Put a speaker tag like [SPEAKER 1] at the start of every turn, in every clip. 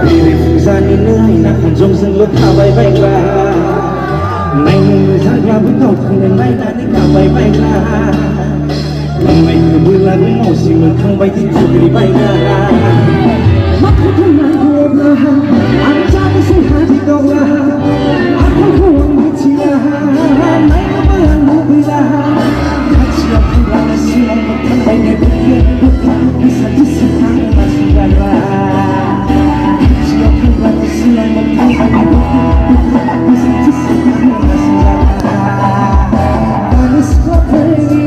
[SPEAKER 1] Vì phụ gia như nơi nắng hồng rông rừng lúc thao bay bay ra này người ra ra với cầu không nên bay ra đi thao bay bay ra lần này người mưa là cũng màu xì mình không bay thì đi bay ra mắt không ngại buồn là anh cha cái sự hai thì đâu là anh không buồn như chỉ là mấy cái mơ anh muốn bị là anh chỉ là không là cái gì mà không bay ngày bước đi bisa bisa thắng mà chỉ là chỉ là không là cái gì mà không bay ngày bước đi bisa bisa thắng mà chỉ là manis kopi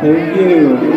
[SPEAKER 1] Thank you.